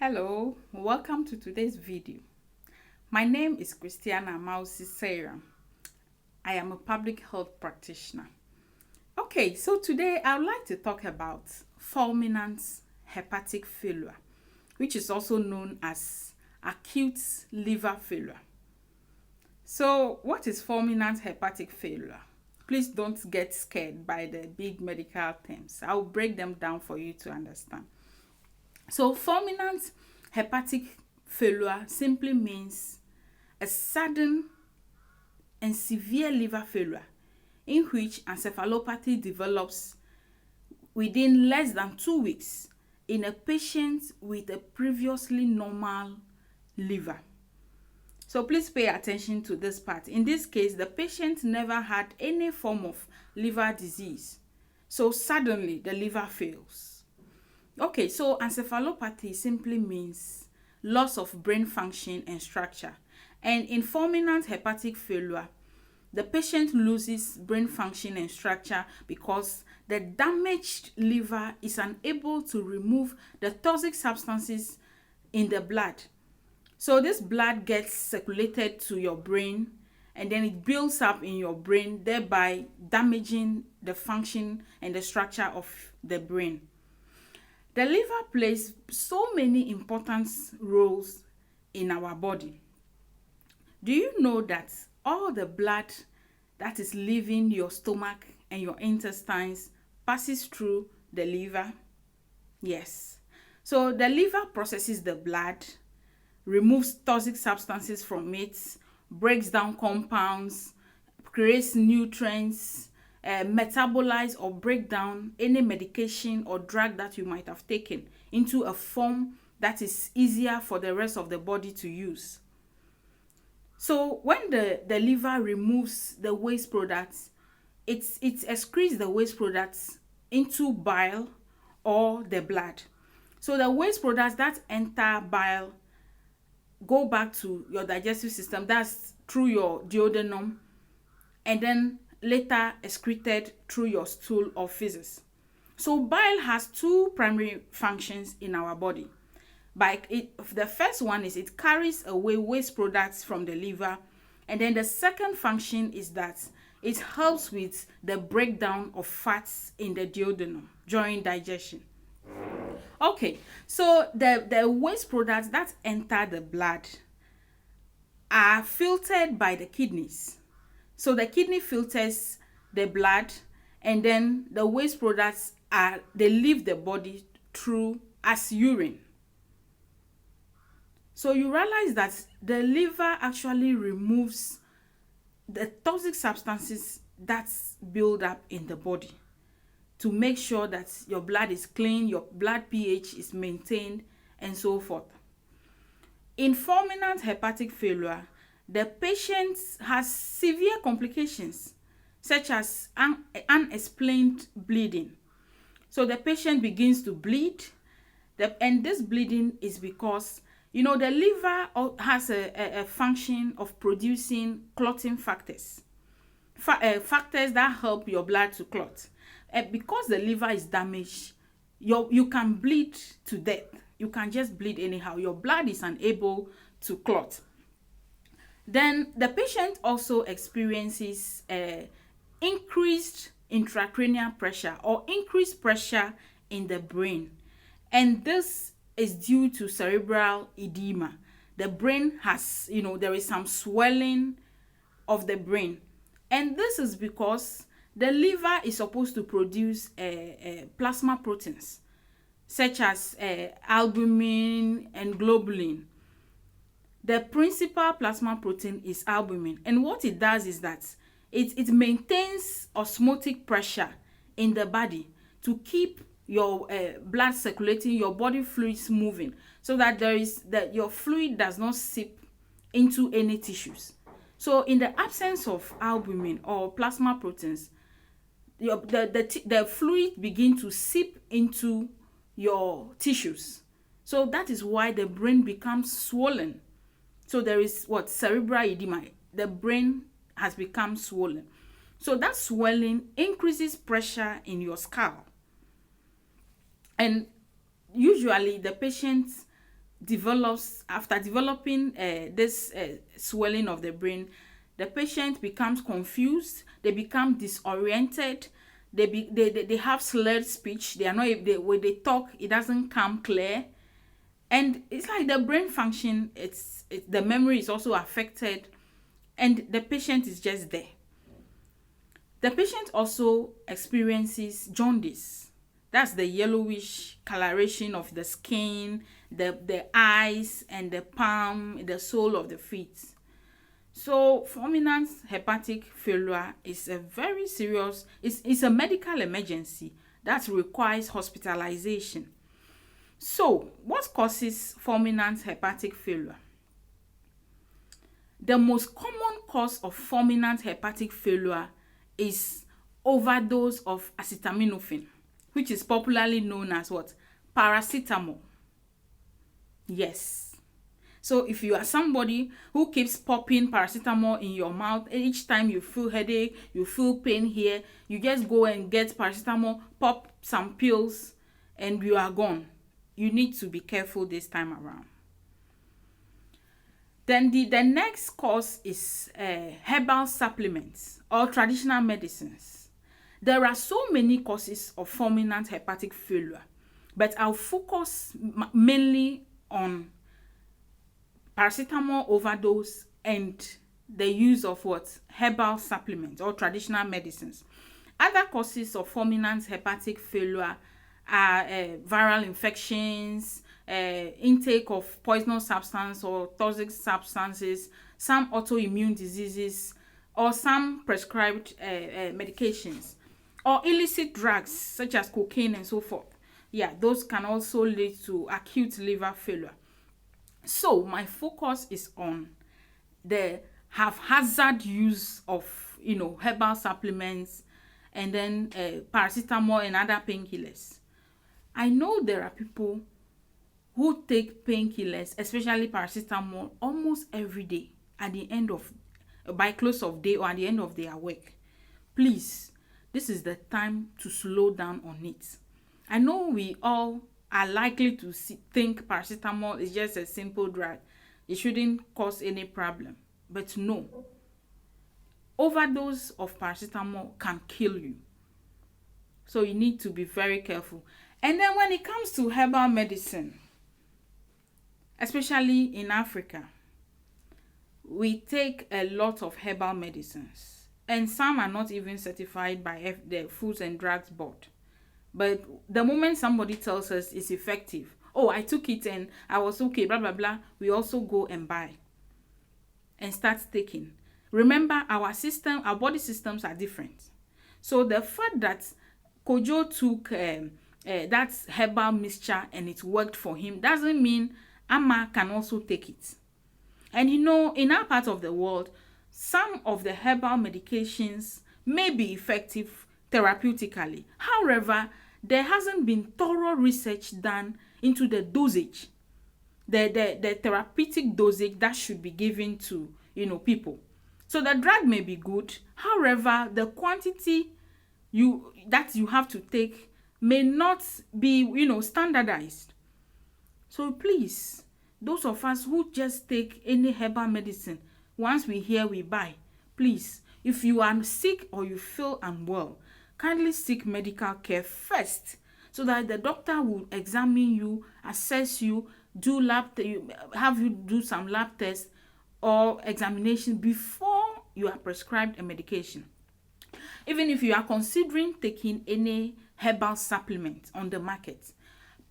Hello, welcome to today's video. My name is Christiana Mausi Sayram. I am a public health practitioner. Okay, so today I would like to talk about fulminant hepatic failure, which is also known as acute liver failure. So, what is fulminant hepatic failure? Please don't get scared by the big medical terms. I'll break them down for you to understand. So, fulminant hepatic failure simply means a sudden and severe liver failure in which encephalopathy develops within less than 2 weeks in a patient with a previously normal liver. So please pay attention to this part. In this case, the patient never had any form of liver disease. So suddenly the liver fails. Okay, so encephalopathy simply means loss of brain function and structure. And in fulminant hepatic failure, the patient loses brain function and structure because the damaged liver is unable to remove the toxic substances in the blood. So this blood gets circulated to your brain and then it builds up in your brain, thereby damaging the function and the structure of the brain. The liver plays so many important roles in our body. Do you know that all the blood that is leaving your stomach and your intestines passes through the liver? Yes. So the liver processes the blood, removes toxic substances from it, breaks down compounds, creates nutrients, metabolize or break down any medication or drug that you might have taken into a form that is easier for the rest of the body to use. So when the liver removes the waste products, it excretes the waste products into bile or the blood. So the waste products that enter bile go back to your digestive system, that's through your duodenum, and then later excreted through your stool or feces. So bile has two primary functions in our body. The first one is it carries away waste products from the liver, and then the second function is that it helps with the breakdown of fats in the duodenum during digestion. Okay, so the waste products that enter the blood are filtered by the kidneys. So the kidney filters the blood, and then the waste products they leave the body through as urine. So you realize that the liver actually removes the toxic substances that build up in the body to make sure that your blood is clean, your blood pH is maintained, and so forth. In fulminant hepatic failure, the patient has severe complications such as unexplained bleeding. So the patient begins to bleed, and this bleeding is because the liver has a function of producing clotting factors, factors that help your blood to clot. Because the liver is damaged, you can bleed to death. You can just bleed anyhow. Your blood is unable to clot. Then the patient also experiences increased intracranial pressure or increased pressure in the brain. And this is due to cerebral edema. The brain has, there is some swelling of the brain. And this is because the liver is supposed to produce plasma proteins such as albumin and globulin. The principal plasma protein is albumin, and what it does is that it maintains osmotic pressure in the body to keep your blood circulating, your body fluids moving, so that your fluid does not seep into any tissues. So in the absence of albumin or plasma proteins, the fluid begin to seep into your tissues. So that is why the brain becomes swollen. So there is cerebral edema. The brain has become swollen. So that swelling increases pressure in your skull. And usually the patient develops, after developing this swelling of the brain, the patient becomes confused, they become disoriented, they have slurred speech, they are not, when they talk, it doesn't come clear. And it's like the brain function, the memory is also affected, and the patient is just there. The patient also experiences jaundice. That's the yellowish coloration of the skin, the eyes, and the palm, the sole of the feet. So fulminant hepatic failure is a very serious, it's a medical emergency that requires hospitalization. So what causes fulminant hepatic failure? The most common cause of fulminant hepatic failure is overdose of acetaminophen, which is popularly known as what? Paracetamol. Yes. So if you are somebody who keeps popping paracetamol in your mouth, each time you feel headache, you feel pain here, you just go and get paracetamol, pop some pills, and you are gone. You need to be careful this time around. Then the next cause is herbal supplements or traditional medicines. There are so many causes of fulminant hepatic failure, but I'll focus mainly on paracetamol overdose and the use of what? Herbal supplements or traditional medicines. Other causes of fulminant hepatic failure are viral infections, intake of poisonous substance or toxic substances, some autoimmune diseases, or some prescribed medications, or illicit drugs such as cocaine and so forth. Yeah, those can also lead to acute liver failure. So my focus is on the haphazard use of herbal supplements and then paracetamol and other painkillers. I know there are people who take painkillers, especially paracetamol, almost every day by close of day or at the end of their work. Please, this is the time to slow down on it. I know we all are likely to think paracetamol is just a simple drug. It shouldn't cause any problem. But no. Overdose of paracetamol can kill you. So you need to be very careful. And then when it comes to herbal medicine, especially in Africa, we take a lot of herbal medicines. And some are not even certified by the Foods and Drugs Board. But the moment somebody tells us it's effective, oh, I took it and I was okay, blah, blah, blah, we also go and buy and start taking. Remember, our body systems are different. So the fact that Kojo took that herbal mixture and it worked for him doesn't mean Amma can also take it. And in our part of the world, some of the herbal medications may be effective therapeutically. However, there hasn't been thorough research done into the dosage, the therapeutic dosage that should be given to people. So the drug may be good, however, the quantity that you have to take may not be standardized. So please, those of us who just take any herbal medicine, once we hear, we buy. Please, if you are sick or you feel unwell, kindly seek medical care first so that the doctor will examine you, assess you, have you do some lab tests or examination before you are prescribed a medication. Even if you are considering taking any herbal supplement on the market,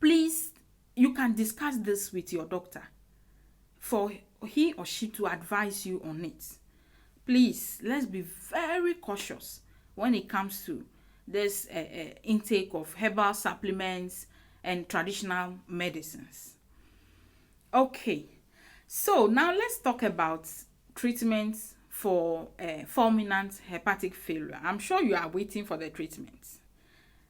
please, you can discuss this with your doctor for he or she to advise you on it. Please, let's be very cautious when it comes to this intake of herbal supplements and traditional medicines. Okay, so now let's talk about treatments for fulminant hepatic failure. I'm sure you are waiting for the treatment,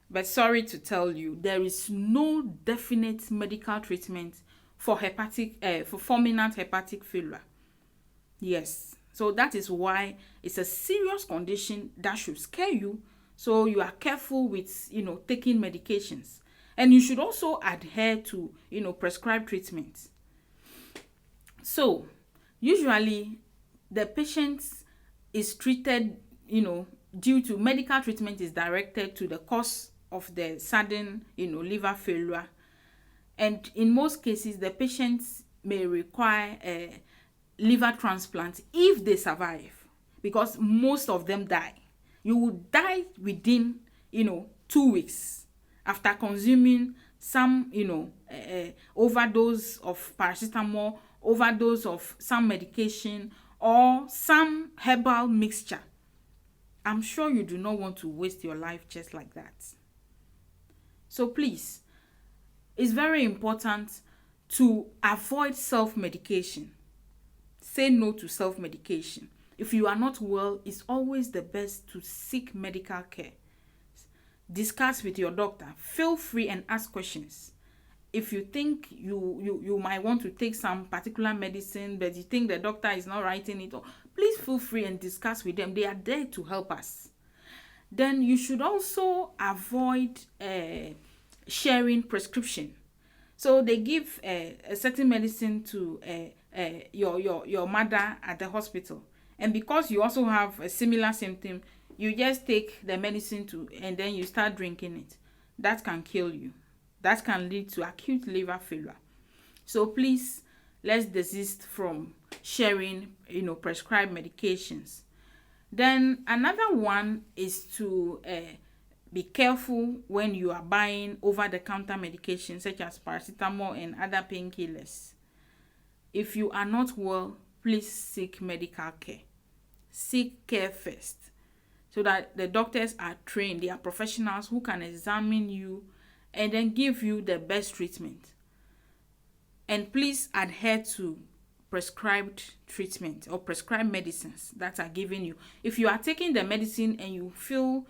but sorry to tell you, there is no definite medical treatment for fulminant hepatic failure. Yes, so that is why it's a serious condition that should scare you. So you are careful with taking medications, and you should also adhere to prescribed treatments. So usually the patient is treated, due to medical treatment is directed to the cause of the sudden, liver failure. And in most cases, the patients may require a liver transplant if they survive, because most of them die. You will die within, 2 weeks after consuming some, overdose of paracetamol, overdose of some medication, or some herbal mixture. I'm sure you do not want to waste your life just like that. So please, it's very important to avoid self-medication. Say no to self-medication. If you are not well, it's always the best to seek medical care. Discuss with your doctor. Feel free and ask questions. If you think you might want to take some particular medicine, but you think the doctor is not writing it, please feel free and discuss with them. They are there to help us. Then you should also avoid sharing prescription. So they give a certain medicine to your mother at the hospital, and because you also have a similar symptom, you just take the medicine and then you start drinking it. That can kill you. That can lead to acute liver failure. So please, let's desist from sharing, prescribed medications. Then another one is to be careful when you are buying over-the-counter medications such as paracetamol and other painkillers. If you are not well, please seek medical care. Seek care first, so that the doctors are trained. They are professionals who can examine you and then give you the best treatment. And please adhere to prescribed treatment or prescribed medicines that are given you. If you are taking the medicine and you feel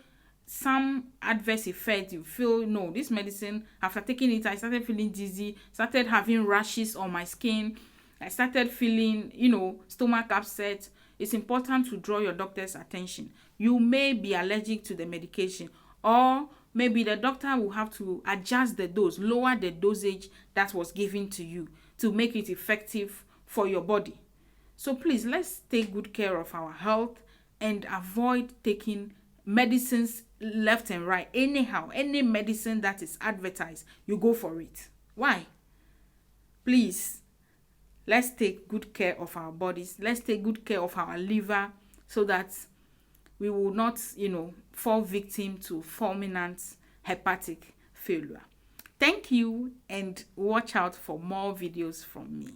some adverse effect, you feel, no, this medicine, after taking it, I started feeling dizzy, started having rashes on my skin, I started feeling, stomach upset, it's important to draw your doctor's attention. You may be allergic to the medication, or maybe the doctor will have to adjust the dose, lower the dosage that was given to you to make it effective for your body. So please, let's take good care of our health and avoid taking medicines left and right. Anyhow, any medicine that is advertised, you go for it. Why? Please, let's take good care of our bodies. Let's take good care of our liver, so that we will not, fall victim to fulminant hepatic failure. Thank you, and watch out for more videos from me.